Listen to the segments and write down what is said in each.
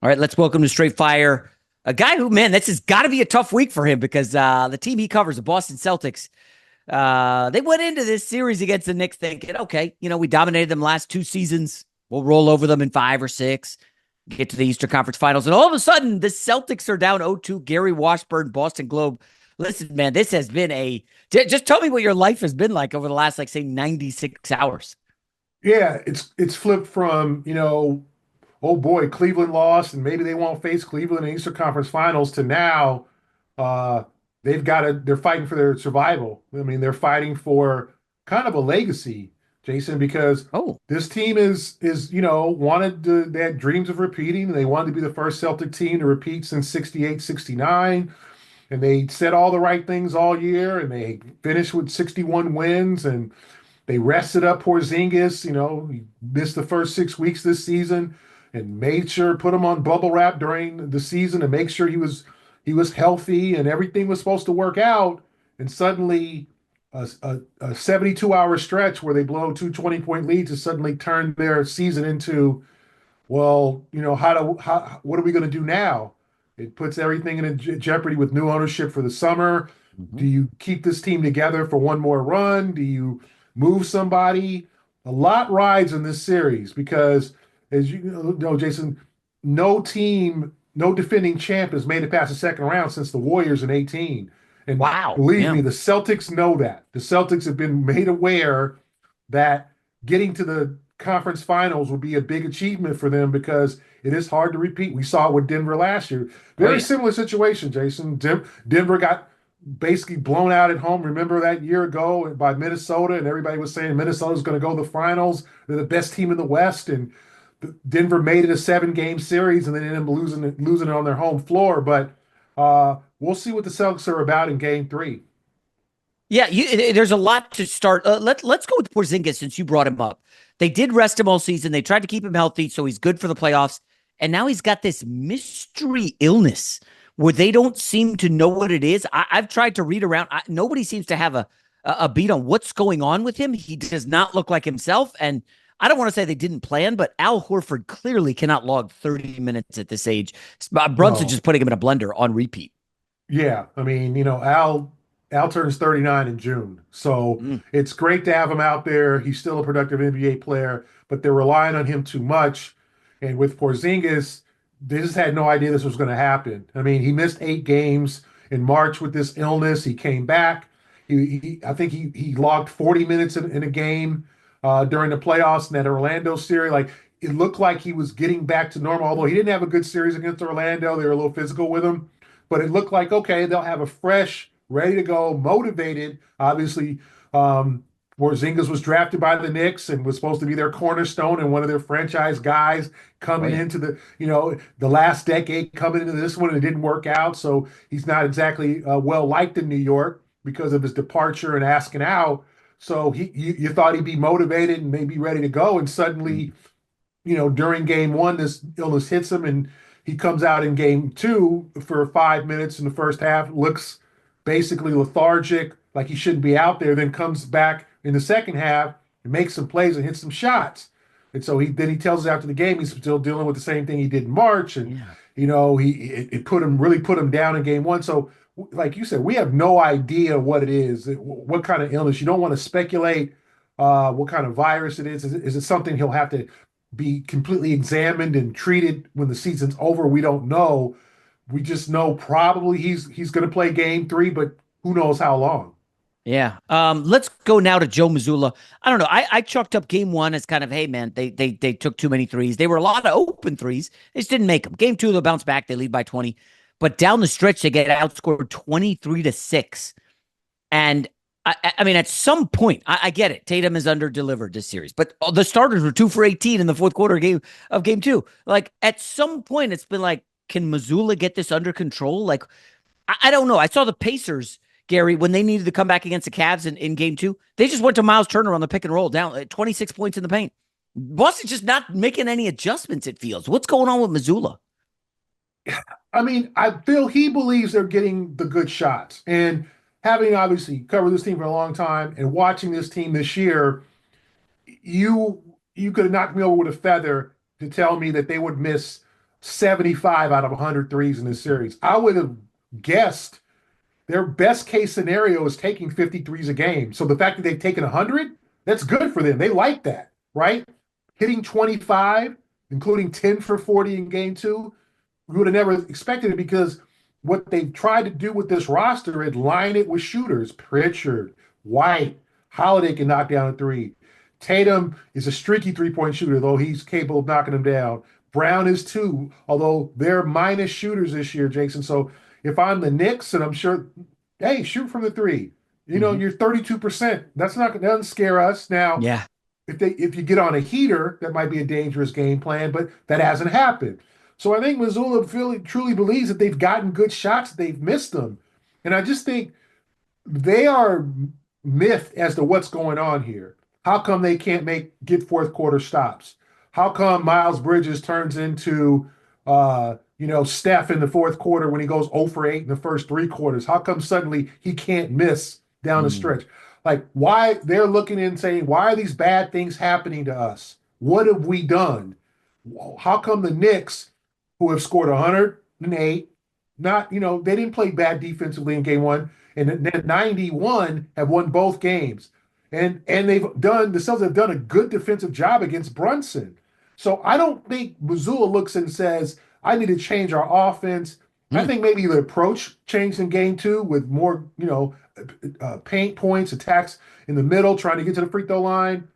All right, let's welcome to Straight Fire a guy who, man, this has got to be a tough week for him because the team he covers, the Boston Celtics, they went into this series against the Knicks thinking, okay, we dominated them last two seasons. We'll roll over them in five or six, get to the Eastern Conference Finals. And all of a sudden, the Celtics are down 0-2. Gary Washburn, Boston Globe. Listen, man, this has been just tell me what your life has been like over the last, like, say, 96 hours. Yeah, it's flipped from, oh boy, Cleveland lost and maybe they won't face Cleveland in Eastern Conference Finals to now uh they're fighting for their survival. I mean, they're fighting for kind of a legacy, Jason, because Oh, this team is, wanted to, they had dreams of repeating. They wanted to be the first Celtic team to repeat since 68, 69. And they said all the right things all year and they finished with 61 wins and they rested up Porzingis. He missed the first 6 weeks this season, and made sure put him on bubble wrap during the season to make sure he was healthy and everything was supposed to work out. And suddenly, a 72-hour stretch where they blow two 20-point leads has suddenly turned their season into, well, what are we going to do now? It puts everything in jeopardy with new ownership for the summer. Do mhm. you keep this team together for one more run? Do you move somebody? A lot rides in this series because, as you know, Jason, no team, no defending champ has made it past the second round since the Warriors in 18. And Wow. believe Yeah. me, the Celtics know that. The Celtics have been made aware that getting to the conference finals will be a big achievement for them because it is hard to repeat. We saw it with Denver last year. Oh, Very yeah. similar situation, Jason. Denver got basically blown out at home. Remember that year ago by Minnesota, and everybody was saying Minnesota's going to go to the finals. They're the best team in the West, and Denver made it a seven-game series, and then ended up losing it on their home floor. But we'll see what the Celtics are about in Game 3. Yeah, there's a lot to start. Let's go with Porzingis since you brought him up. They did rest him all season. They tried to keep him healthy, so he's good for the playoffs. And now he's got this mystery illness where they don't seem to know what it is. I've tried to read around. Nobody seems to have a beat on what's going on with him. He does not look like himself. And I don't want to say they didn't plan, but Al Horford clearly cannot log 30 minutes at this age. Brunson No, just putting him in a blender on repeat. yeah, I mean, Al turns 39 in June. So Mm, it's great to have him out there. He's still a productive NBA player, but they're relying on him too much. And with Porzingis, they just had no idea this was going to happen. I mean, he missed 8 games in March with this illness. He came back. I think he logged 40 minutes in a game during the playoffs in that Orlando series. Like it looked like he was getting back to normal, although he didn't have a good series against Orlando. They were a little physical with him, but it looked like, okay, they'll have a fresh, ready to go, motivated. Obviously, Porzingis was drafted by the Knicks and was supposed to be their cornerstone and one of their franchise guys oh, coming yeah. into the last decade, coming into this one, and it didn't work out. So he's not exactly well liked in New York because of his departure and asking out. So you thought he'd be motivated and maybe ready to go, and suddenly, during game one, this illness hits him, and he comes out in game two for 5 minutes in the first half, looks basically lethargic, like he shouldn't be out there, then comes back in the second half and makes some plays and hits some shots. And so he tells us after the game he's still dealing with the same thing he did in March, and Yeah. it put him down in game one. So like you said, we have no idea what it is, what kind of illness. You don't want to speculate what kind of virus it is. Is it something he'll have to be completely examined and treated when the season's over? We don't know. We just know probably he's going to play game 3, but who knows how long. Yeah. Let's go now to Joe Mazzulla. I don't know. I chalked up game one as kind of, hey man, they took too many threes. They were a lot of open threes. They just didn't make them. Game two, they'll bounce back. They lead by 20. But down the stretch, they get outscored 23-6. And I mean, at some point, I get it. Tatum is under delivered this series, but the starters were 2 for 18 in the fourth quarter of game two. Like at some point, it's been like, can Mazzulla get this under control? Like, I don't know. I saw the Pacers, Gary, when they needed to come back against the Cavs in game two, they just went to Miles Turner on the pick and roll down 26 points in the paint. Boston's just not making any adjustments, it feels. What's going on with Mazzulla? I mean, I feel he believes they're getting the good shots. And having obviously covered this team for a long time and watching this team this year, you you could have knocked me over with a feather to tell me that they would miss 75 out of 100 threes in this series. I would have guessed their best case scenario is taking 53s a game. So the fact that they've taken 100, that's good for them. They like that, right? Hitting 25, including 10 for 40 in game two, we would have never expected it because what they've tried to do with this roster is line it with shooters. Pritchard, White, Holiday can knock down a three. Tatum is a streaky three-point shooter, though he's capable of knocking them down. Brown is too, although they're minus shooters this year, Jason. So if I'm the Knicks, and I'm sure, hey, shoot from the three. You know, Hmm. you're 32%. That doesn't scare us. Now, Yeah. if you get on a heater, that might be a dangerous game plan, but that hasn't happened. So I think Missoula truly believes that they've gotten good shots, they've missed them. And I just think they are myth as to what's going on here. How come they can't get fourth quarter stops? How come Miles Bridges turns into Steph in the fourth quarter when he goes 0 for 8 in the first three quarters? How come suddenly he can't miss down the Mm. stretch? Like why they're looking and saying, why are these bad things happening to us? What have we done? How come the Knicks, who have scored 108, not, they didn't play bad defensively in game one, and then 91 have won both games. And the Celtics have done a good defensive job against Brunson. So I don't think Missoula looks and says, I need to change our offense. I Mm. think maybe the approach changed in game two with more, paint points, attacks in the middle, trying to get to the free throw line.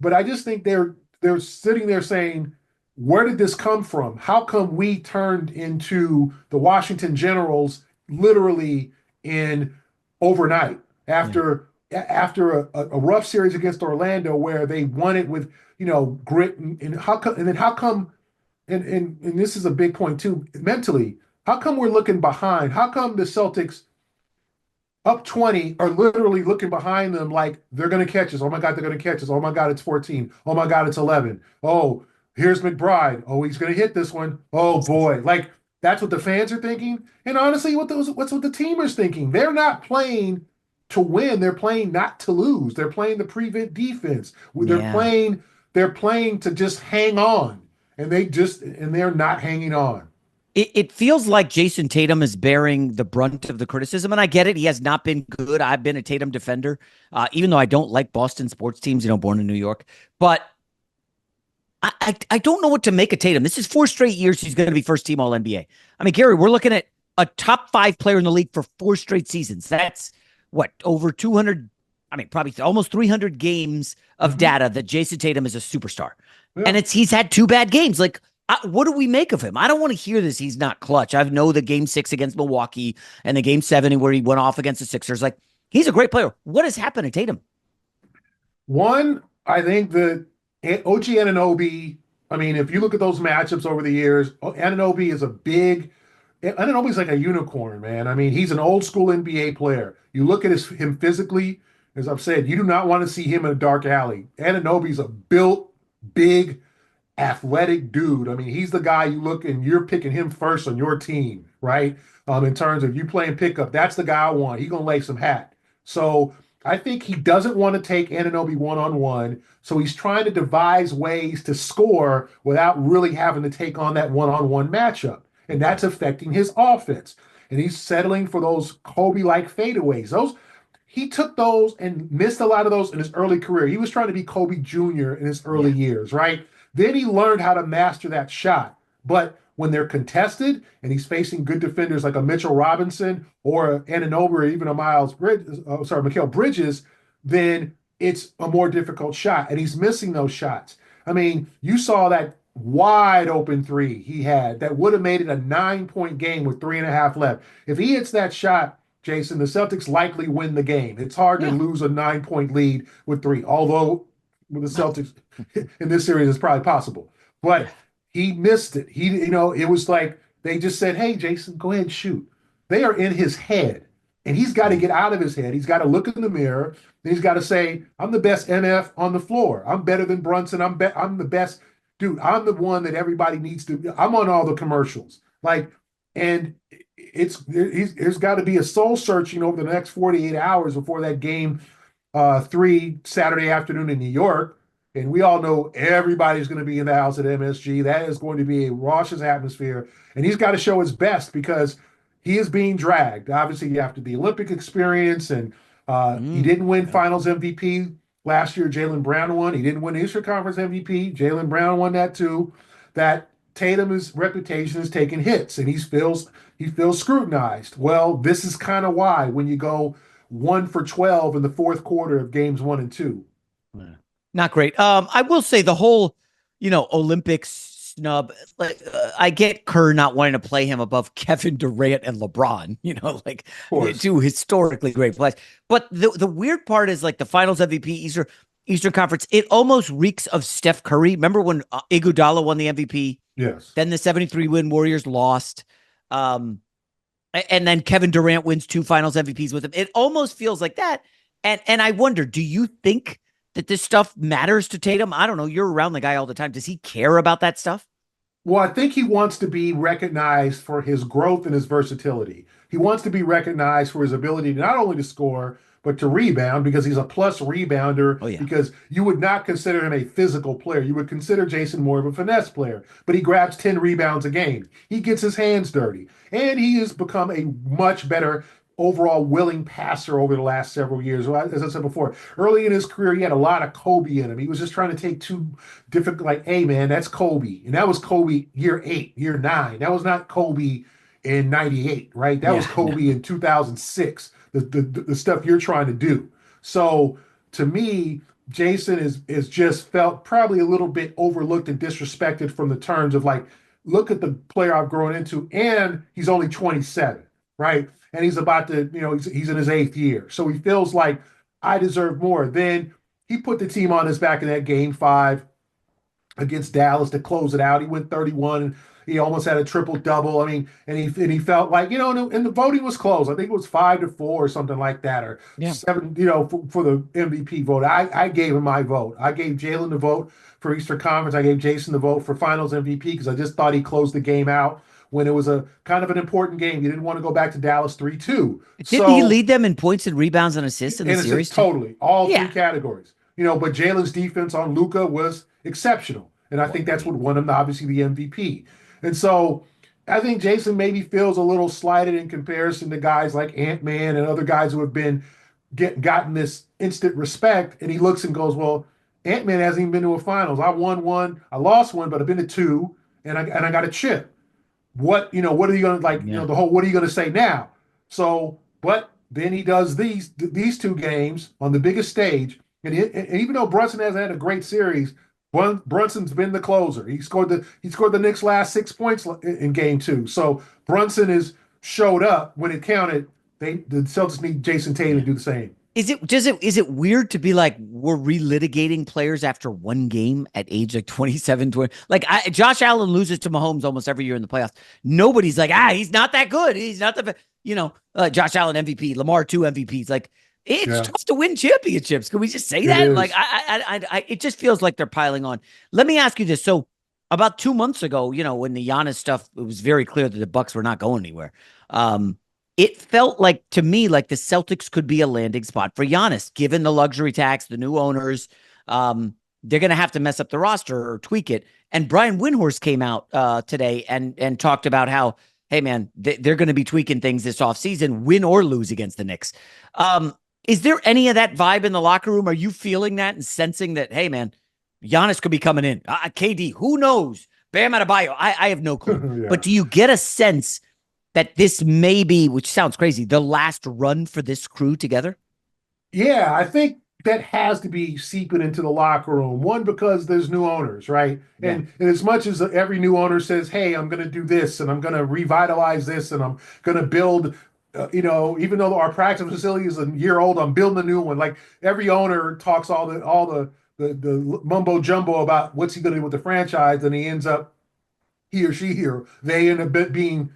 But I just think they're sitting there saying, where did this come from? How come we turned into the Washington Generals literally in overnight Yeah. after a rough series against Orlando where they won it with grit and how come and then how come and this is a big point too mentally, how come we're looking behind? How come the Celtics up 20 are literally looking behind them like they're going to catch us? Oh my God, they're going to catch us. Oh my God, it's 14. Oh my God, it's 11. Oh, here's McBride. Oh, he's going to hit this one. Oh boy. Like that's what the fans are thinking. And honestly, what's what the teamers thinking? They're not playing to win. They're playing not to lose. They're playing to prevent defense. Yeah. They're playing to just hang on. And they're not hanging on. It feels like Jason Tatum is bearing the brunt of the criticism, and I get it. He has not been good. I've been a Tatum defender, even though I don't like Boston sports teams, born in New York. But I don't know what to make of Tatum. This is 4 straight years he's going to be first team All NBA. I mean, Gary, we're looking at a top 5 player in the league for 4 straight seasons. That's what, over 200, I mean, probably almost 300 games of Mhm. data that Jason Tatum is a superstar. And Yeah. he's had 2 bad games. Like, what do we make of him? I don't want to hear this. He's not clutch. I know the game 6 against Milwaukee and the game 7 where he went off against the Sixers. Like, he's a great player. What has happened to Tatum? One, I think that OG Anunoby, I mean, if you look at those matchups over the years, Anunoby is Anunoby's like a unicorn, man. I mean, he's an old school NBA player. You look at him physically, as I've said, you do not want to see him in a dark alley. Anunoby's a built, big, athletic dude. I mean, he's the guy you look and you're picking him first on your team, right? In terms of you playing pickup, that's the guy I want. He's gonna lay some hat. So I think he doesn't want to take Anunoby one on one. So he's trying to devise ways to score without really having to take on that one on one matchup. And that's affecting his offense. And he's settling for those Kobe like fadeaways. He took those and missed a lot of those in his early career. He was trying to be Kobe Jr. in his early Yeah. years, right? Then he learned how to master that shot. But when they're contested and he's facing good defenders like a Mitchell Robinson or a Anunoby or even a Mikal Bridges, then it's a more difficult shot. And he's missing those shots. I mean, you saw that wide open three he had that would have made it a 9-point game with 3.5 left. If he hits that shot, Jason, the Celtics likely win the game. It's hard to Yeah. lose a 9-point lead with three, although with the Celtics in this series it's probably possible. Yeah. But he missed it. It was like they just said, "Hey, Jason, go ahead and shoot." They are in his head, and he's got to Mm. get out of his head. He's got to look in the mirror. And he's got to say, "I'm the best MF on the floor. I'm better than Brunson. I'm the best dude. I'm the one that everybody needs to. I'm on all the commercials." Like, and there's got to be a soul searching over the next 48 hours before that game 3 Saturday afternoon in New York. And we all know everybody's going to be in the house at MSG. That is going to be a raucous atmosphere. And he's got to show his best because he is being dragged. Obviously, you have to the Olympic experience, and he didn't win Yeah. Finals MVP last year. Jaylen Brown won. He didn't win Eastern Conference MVP. Jaylen Brown won that too. That Tatum's reputation is taking hits, and he feels scrutinized. Well, this is kind of why when you go 1 for 12 in the fourth quarter of games one and two. Yeah. Not great. I will say the whole, Olympics snub. Like, I get Kerr not wanting to play him above Kevin Durant and LeBron. Like Of course. two historically great players. But the weird part is like the Finals MVP Eastern Conference. It almost reeks of Steph Curry. Remember when Iguodala won the MVP? Yes. Then the 73 win Warriors lost. And then Kevin Durant wins 2 Finals MVPs with him. It almost feels like that. And I wonder, do you think that this stuff matters to Tatum? I don't know. You're around the guy all the time. Does he care about that stuff? Well, I think he wants to be recognized for his growth and his versatility. He wants to be recognized for his ability not only to score, but to rebound because he's a plus rebounder. Oh yeah. Because you would not consider him a physical player. You would consider Jason more of a finesse player, but he grabs 10 rebounds a game. He gets his hands dirty, and he has become a much better overall willing passer over the last several years. Well, as I said before, early in his career, he had a lot of Kobe in him. He was just trying to take two different, like, hey, man, that's Kobe. And that was Kobe year 8, year 9. That was not Kobe in 98, right? That was Yeah. No. Kobe in 2006, the stuff you're trying to do. So to me, Jason is just felt probably a little bit overlooked and disrespected from the terms of like, look at the player I've grown into, and he's only 27, right? And he's about to, he's in his 8th year. So he feels like I deserve more. Then he put the team on his back in that game 5 against Dallas to close it out. He went 31. He almost had a triple double. I mean, and he felt like, and the voting was close. I think it was 5-4 or something like that, or Yeah. 7, for the MVP vote. I gave him my vote. I gave Jaylen the vote for Eastern Conference. I gave Jason the vote for Finals MVP because I just thought he closed the game out when it was a kind of an important game. You didn't want to go back to Dallas 3-2. Didn't he So lead them in points and rebounds and assists in the innocent, series too? totally, all three Yeah. categories. But Jalen's defense on Luka was exceptional, and I Well, think I that's mean, what won him obviously the MVP. And so I think Jason maybe feels a little slighted in comparison to guys like Ant-Man and other guys who have gotten this instant respect. And he looks and goes, "Well, Ant-Man hasn't even been to a finals. I won one, I lost one, but I've been to two, and I got a chip. What are you gonna like? yeah. The whole what are you gonna say now?" So, but then he does these 2 games on the biggest stage, and even though Brunson hasn't had a great series, Brunson's been the closer. He scored the Knicks' last 6 points in game 2. So Brunson is showed up when it counted. The Celtics need Jason Tatum Yeah. to do the same. Is it weird to be like we're relitigating players after one game at age like 27, 20? Like Josh Allen loses to Mahomes almost every year in the playoffs. Nobody's like, he's not that good. He's not Josh Allen MVP, Lamar 2 MVPs. Like it's Yeah, tough to win championships. Can we just say it that? Like is. it just feels like they're piling on. Let me ask you this. So about 2 months ago, when the Giannis stuff, it was very clear that the Bucks were not going anywhere. It felt like to me like the Celtics could be a landing spot for Giannis, given the luxury tax, the new owners. They're going to have to mess up the roster or tweak it. And Brian Windhorst came out today and talked about how, hey man, they're going to be tweaking things this offseason, win or lose against the Knicks. Is there any of that vibe in the locker room? Are you feeling that and sensing that, hey man, Giannis could be coming in? KD, who knows? Bam Adebayo, I have no clue. But Yeah. do you get a sense that this may be, which sounds crazy, the last run for this crew together? Yeah, I think that has to be seeping into the locker room. One, because there's new owners, right? Yeah. And as much as every new owner says, "Hey, I'm going to do this, and I'm going to revitalize this, and I'm going to build," even though our practice facility is a year old, I'm building a new one. Like every owner talks all the mumbo jumbo about what's he going to do with the franchise, and he ends up he or she here, they end up being,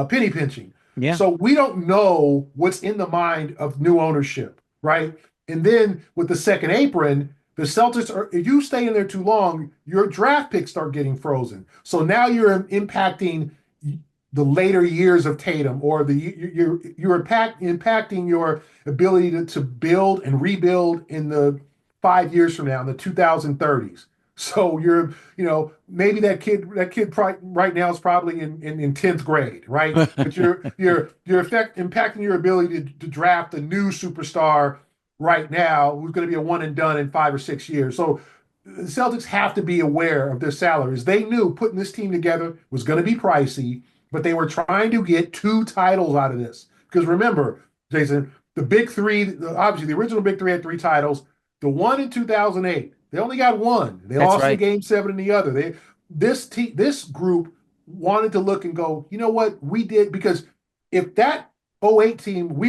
penny pinching. Yeah. So we don't know what's in the mind of new ownership, right? And then with the second apron, the Celtics are, if you stay in there too long, your draft picks start getting frozen. So now you're impacting the later years of Tatum, or you're impacting your ability to build and rebuild in the 5 years from now in the 2030s. So maybe that kid right now is probably in 10th grade, right? But you're impacting your ability to draft a new superstar right now who's going to be a one and done in 5 or 6 years. So the Celtics have to be aware of their salaries. They knew putting this team together was going to be pricey, but they were trying to get 2 titles out of this. Because remember, Jason, the big three, obviously the original big three had 3 titles. The one in 2008, they only got one. They That's lost in right. Game 7 in the other. This group wanted to look and go, you know what, we did, because if that '08 team, we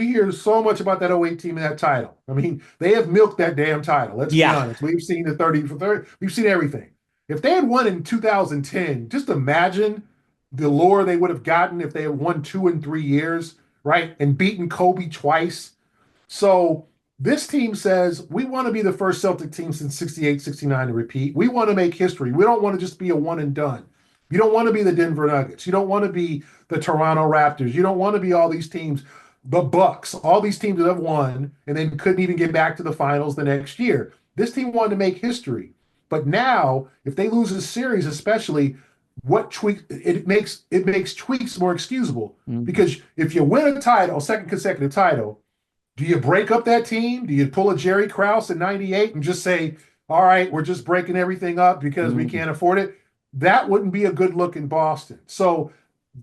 hear so much about that '08 team and that title. I mean, they have milked that damn title. Let's be Yeah. honest. We've seen the 30 for 30, we've seen everything. If they had won in 2010, just imagine the lore they would have gotten if they had won 2 and 3 years, right? And beaten Kobe twice. So this team says we want to be the first Celtic team since 68, 69 to repeat. We want to make history. We don't want to just be a one and done. You don't want to be the Denver Nuggets. You don't want to be the Toronto Raptors. You don't want to be all these teams, the Bucks, all these teams that have won and then couldn't even get back to the finals the next year. This team wanted to make history. But now, if they lose a series, especially, what tweak it makes tweaks more excusable. Mhm. Because if you win a title, second consecutive title, do you break up that team? Do you pull a Jerry Krause in '98 and just say, all right, we're just breaking everything up because we Mhm. can't afford it? That wouldn't be a good look in Boston. So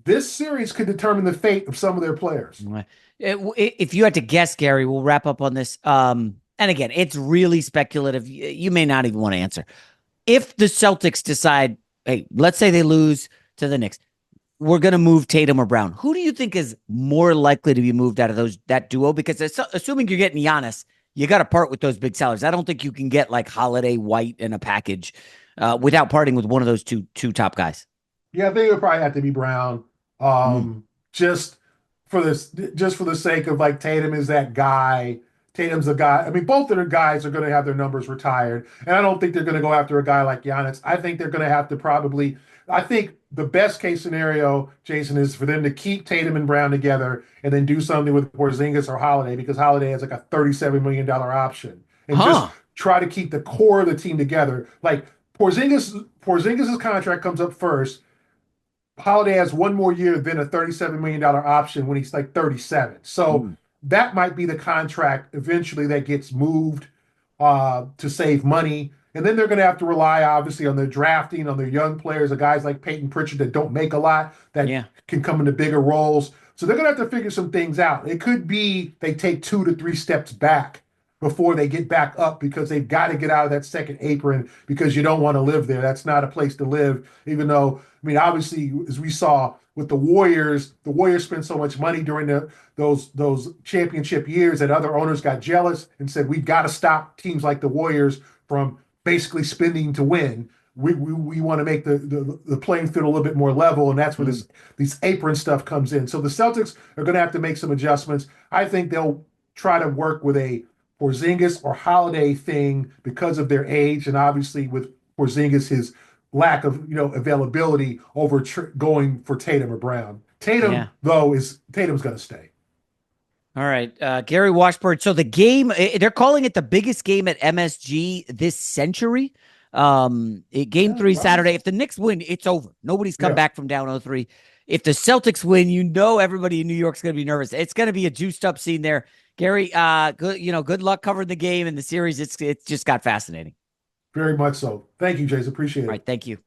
this series could determine the fate of some of their players. Right. If you had to guess, Gary, we'll wrap up on this. And again, it's really speculative. You may not even want to answer. If the Celtics decide, hey, let's say they lose to the Knicks, we're going to move Tatum or Brown. Who do you think is more likely to be moved out of that duo? Because assuming you're getting Giannis, you got to part with those big salaries. I don't think you can get like Holiday, White in a package without parting with one of those two top guys. Yeah, I think it would probably have to be Brown. Mm, Just for the sake of, like, Tatum is that guy. Tatum's the guy. I mean, both of their guys are going to have their numbers retired, and I don't think they're going to go after a guy like Giannis. I think they're going to have to probably. I think the best case scenario, Jason, is for them to keep Tatum and Brown together, and then do something with Porzingis or Holiday, because Holiday has like a $37 million option, and just huh. try to keep the core of the team together. Like Porzingis's contract comes up first. Holiday has one more year than a $37 million option when he's like 37. So Mm, that might be the contract eventually that gets moved to save money. And then they're going to have to rely, obviously, on their drafting, on their young players, the guys like Peyton Pritchard that don't make a lot, that yeah. can come into bigger roles. So they're going to have to figure some things out. It could be they take 2 to 3 steps back before they get back up, because they've got to get out of that second apron, because you don't want to live there. That's not a place to live, even though, I mean, obviously, as we saw with the Warriors spent so much money during those championship years that other owners got jealous and said, we've got to stop teams like the Warriors from basically spending to win. We want to make the playing field a little bit more level, and that's where Mm, this apron stuff comes in. So the Celtics are going to have to make some adjustments. I think they'll try to work with a Porzingis or Holiday thing because of their age, and obviously with Porzingis, his lack of availability over going for Tatum or Brown. yeah. Tatum's going to stay. All right. Gary Washburn. So the game, they're calling it the biggest game at MSG this century. Game Yeah, three right. Saturday. If the Knicks win, it's over. Nobody's come Yeah, back from down 0-3. If the Celtics win, everybody in New York's going to be nervous. It's going to be a juiced up scene there. Gary, good luck covering the game and the series. It's just got fascinating. very much so. Thank you, Jason. Appreciate All it. right. Thank you.